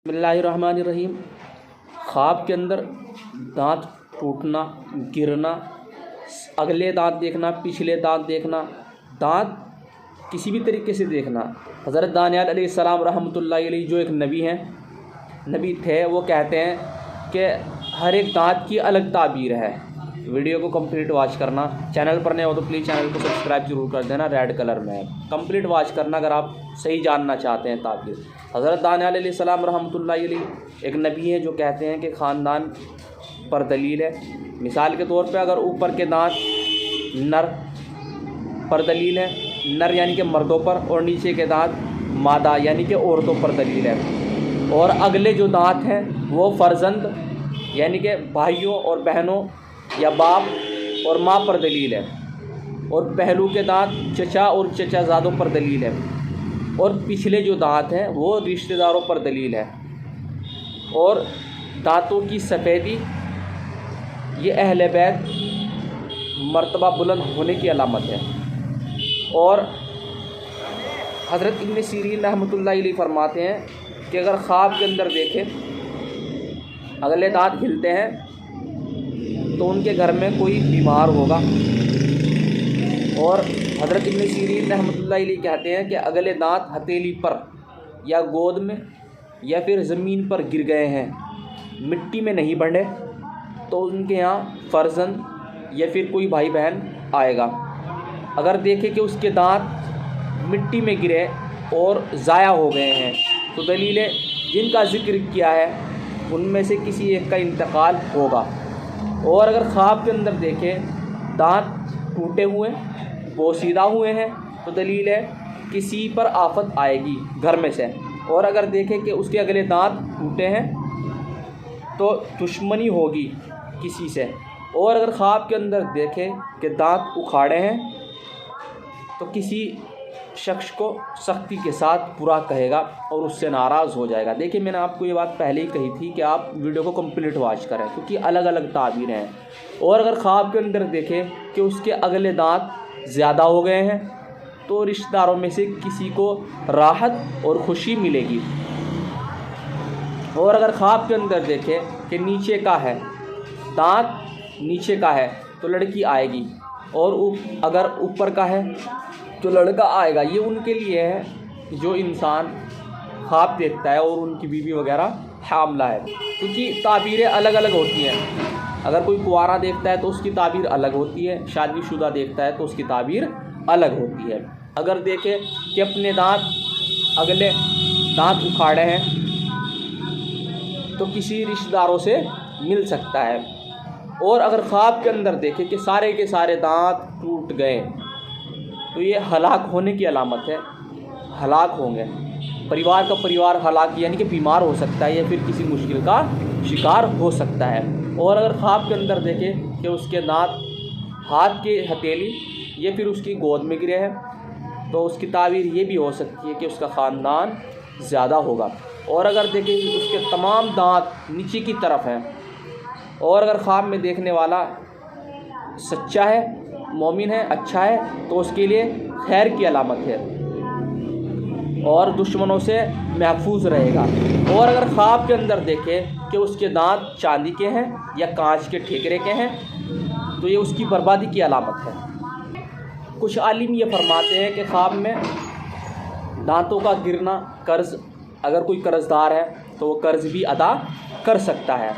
बिस्मिल्लाहिर्रहमानिर्रहीम। ख्वाब के अंदर दांत टूटना, गिरना, अगले दांत देखना, पिछले दांत देखना, दांत किसी भी तरीके से देखना। हज़रत दानियाल अलैहिस्सलाम रहमतुल्लाहि अलैहि जो एक नबी थे, वो कहते हैं कि हर एक दांत की अलग ताबीर है। वीडियो को कंप्लीट वॉच करना। चैनल पर नए हो तो प्लीज़ चैनल को सब्सक्राइब जरूर कर देना, रेड कलर में है। कंप्लीट वॉच करना अगर आप सही जानना चाहते हैं ताबीर। हज़रत दानियाल अलैहिस्सलाम रहमतुल्लाहि अलैहि एक नबी हैं जो कहते हैं कि ख़ानदान पर दलील है। मिसाल के तौर पे अगर ऊपर के दांत नर पर दलील है, नर यानी कि मर्दों पर, और नीचे के दांत मादा यानी कि औरतों पर दलील है। और अगले जो दांत हैं वो फ़र्जंद यानी कि भाइयों और बहनों या बाप और माँ पर दलील है। और पहलू के दांत चचा और चचाज़ादों पर दलील है। और पिछले जो दांत हैं वो रिश्तेदारों पर दलील है। और दांतों की सफ़ेदी ये अहले बैत मर्तबा बुलंद होने की अलामत है। और हज़रत इब्न सीरीन रहमतुल्लाहि अलैहि फरमाते हैं कि अगर ख्वाब के अंदर देखें अगले दांत हिलते हैं तो उनके घर में कोई बीमार होगा। और हज़रत इब्न सीरीन रहमतुल्लाहि अलैहि कहते हैं कि अगले दांत हथेली पर या गोद में या फिर ज़मीन पर गिर गए हैं, मिट्टी में नहीं बढ़े, तो उनके यहाँ फ़र्जंद या फिर कोई भाई बहन आएगा। अगर देखें कि उसके दांत मिट्टी में गिरे और ज़ाया हो गए हैं तो दलील जिनका ज़िक्र किया है उनमें से किसी एक का इंतकाल होगा। और अगर ख्वाब के अंदर देखें दांत टूटे हुए, बोसीदा हुए हैं, तो दलील है किसी पर आफत आएगी घर में से। और अगर देखें कि उसके अगले दांत टूटे हैं तो दुश्मनी होगी किसी से। और अगर ख्वाब के अंदर देखें कि दांत उखाड़े हैं तो किसी शख्स को सख्ती के साथ बुरा कहेगा और उससे नाराज़ हो जाएगा। देखिए, मैंने आपको ये बात पहले ही कही थी कि आप वीडियो को कंप्लीट वॉच करें क्योंकि अलग अलग ताबीरें हैं। और अगर ख्वाब के अंदर देखें कि उसके अगले दांत ज़्यादा हो गए हैं तो रिश्तेदारों में से किसी को राहत और खुशी मिलेगी। और अगर ख्वाब के अंदर देखें कि नीचे का है, दांत नीचे का है तो लड़की आएगी, और अगर ऊपर का है तो लड़का आएगा। ये उनके लिए है जो इंसान ख्वाब देखता है और उनकी बीवी वगैरह हामला है, क्योंकि ताबीरें अलग अलग होती हैं। अगर कोई कुंवारा देखता है तो उसकी ताबीर अलग होती है, शादीशुदा देखता है तो उसकी ताबीर अलग होती है। अगर देखें कि अपने अगले दांत उखाड़े हैं तो किसी रिश्तेदारों से मिल सकता है। और अगर ख्वाब के अंदर देखें कि सारे के सारे दांत टूट गए तो ये हलाक होने की अलामत है, हलाक होंगे। परिवार का परिवार हलाक यानी कि बीमार हो सकता है या फिर किसी मुश्किल का शिकार हो सकता है। और अगर ख्वाब के अंदर देखें कि उसके दांत हाथ के हथेली या फिर उसकी गोद में गिरे हैं तो उसकी ताबीर ये भी हो सकती है कि उसका ख़ानदान ज़्यादा होगा। और अगर देखें कि उसके तमाम दांत नीचे की तरफ हैं, और अगर ख्वाब में देखने वाला सच्चा है, मोमिन है, अच्छा है, तो उसके लिए खैर की अलामत है और दुश्मनों से महफूज रहेगा। और अगर ख्वाब के अंदर देखें कि उसके दांत चांदी के हैं या कांच के ठेकरे के हैं तो ये उसकी बर्बादी की अलामत है। कुछ आलिम ये फरमाते हैं कि ख्वाब में दांतों का गिरना कर्ज़, अगर कोई कर्ज़दार है तो वो कर्ज़ भी अदा कर सकता है।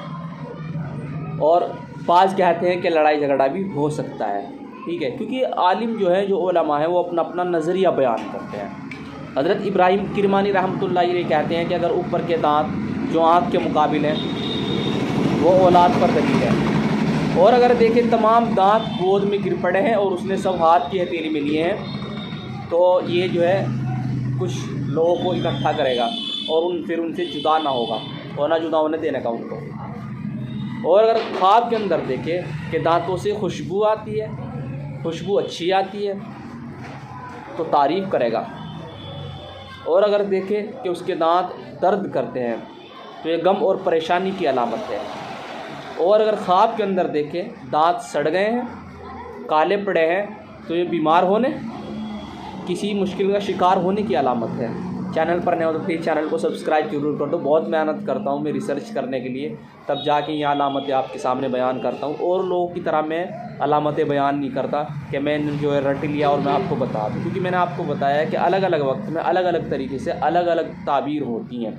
और बाज़ कहते हैं कि लड़ाई झगड़ा भी हो सकता है, ठीक है, क्योंकि आलिम जो है, जो उलमा है, वो अपना अपना नज़रिया बयान करते हैं। हज़रत इब्राहिम किरमानी रहमतुल्लाहि अलैहि कहते हैं कि अगर ऊपर के दांत जो आँख के मुकाबिल हैं वो औलाद पर दलील है। और अगर देखें तमाम दांत गोद में गिर पड़े हैं और उसने सब हाथ की हथेली में लिए हैं तो ये जो है कुछ लोगों को इकट्ठा करेगा और फिर उनसे जुदा ना होगा और ना जुदा होने देने का उनको। और अगर ख्वाब के अंदर देखें कि दांतों से खुशबू आती है, खुशबू अच्छी आती है, तो तारीफ़ करेगा। और अगर देखें कि उसके दांत दर्द करते हैं तो ये गम और परेशानी की अलामत है। और अगर ख्वाब के अंदर देखें दांत सड़ गए हैं, काले पड़े हैं, तो ये बीमार होने, किसी मुश्किल का शिकार होने की अलामत है। چینل پر نئے ہو تو پلیز چینل کو سبسکرائب ضرور کر دو. بہت محنت کرتا ہوں میں ریسرچ کرنے کے لیے، تب جا کے یہ علامتیں آپ کے سامنے بیان کرتا ہوں. اور لوگوں کی طرح میں علامتیں بیان نہیں کرتا کہ میں نے جو ہے رٹ لیا اور میں آپ کو بتا دوں، کیونکہ میں نے آپ کو بتایا کہ الگ الگ وقت میں الگ الگ طریقے سے الگ الگ تعبیر ہوتی ہیں.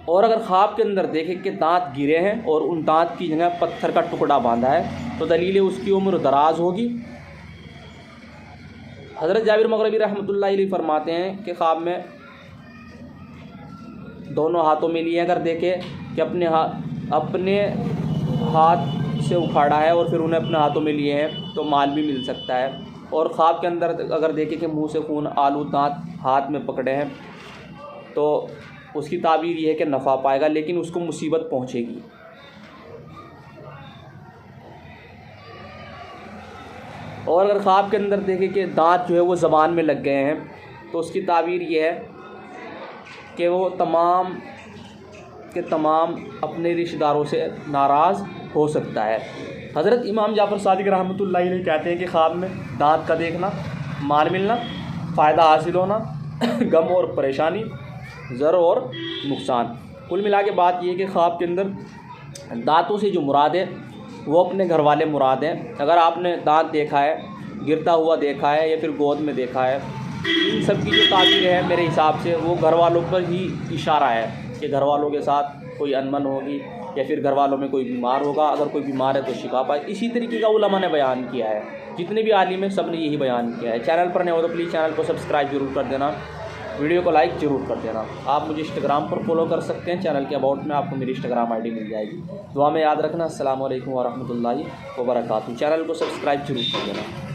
اور اگر خواب کے اندر دیکھیں کہ دانت گرے ہیں اور ان دانت کی جگہ پتھر کا ٹکڑا باندھا ہے تو دلیل اس کی عمر دراز ہوگی. حضرت جابر مغربی رحمۃ اللہ علیہ فرماتے ہیں کہ خواب میں دونوں ہاتھوں میں لیے اگر دیکھے کہ اپنے ہاتھ سے اکھاڑا ہے اور پھر انہیں اپنے ہاتھوں میں لیے ہیں تو مال بھی مل سکتا ہے. اور خواب کے اندر اگر دیکھے کہ منہ سے خون آلود دانت ہاتھ میں پکڑے ہیں تو اس کی تعبیر یہ ہے کہ نفع پائے گا لیکن اس کو مصیبت پہنچے گی. اور اگر خواب کے اندر دیکھے کہ دانت جو ہے وہ زبان میں لگ گئے ہیں تو اس کی تعبیر یہ ہے کہ وہ تمام کے تمام اپنے رشتہ داروں سے ناراض ہو سکتا ہے. حضرت امام جعفر صادق رحمۃ اللہ علیہ کہتے ہیں کہ خواب میں دانت کا دیکھنا، مال ملنا، فائدہ حاصل ہونا، غم اور پریشانی، ضرر اور نقصان. کل ملا کے بات یہ ہے کہ خواب کے اندر دانتوں سے جو مراد ہے وہ اپنے گھر والے مراد ہیں. اگر آپ نے دانت دیکھا ہے، گرتا ہوا دیکھا ہے یا پھر گود میں دیکھا ہے، ان سب کی جو تعبیر ہے میرے حساب سے وہ گھر والوں پر ہی اشارہ ہے کہ گھر والوں کے ساتھ کوئی انمن ہوگی یا پھر گھر والوں میں کوئی بیمار ہوگا. اگر کوئی بیمار ہے تو شفا پائے. اسی طریقے کا علماء نے بیان کیا ہے، جتنے بھی عالم ہیں سب نے یہی بیان کیا ہے. چینل پر نئے ہو تو پلیز چینل کو سبسکرائب ضرور کر دینا، ویڈیو کو لائک ضرور کر دینا. آپ مجھے انسٹاگرام پر فالو کر سکتے ہیں، چینل کے اباؤٹ میں آپ کو میری انسٹاگرام آئی ڈی مل جائے گی. دعا میں یاد رکھنا. السلام علیکم ورحمۃ اللہ وبرکاتہ. چینل کو سبسکرائب ضرور کر دینا.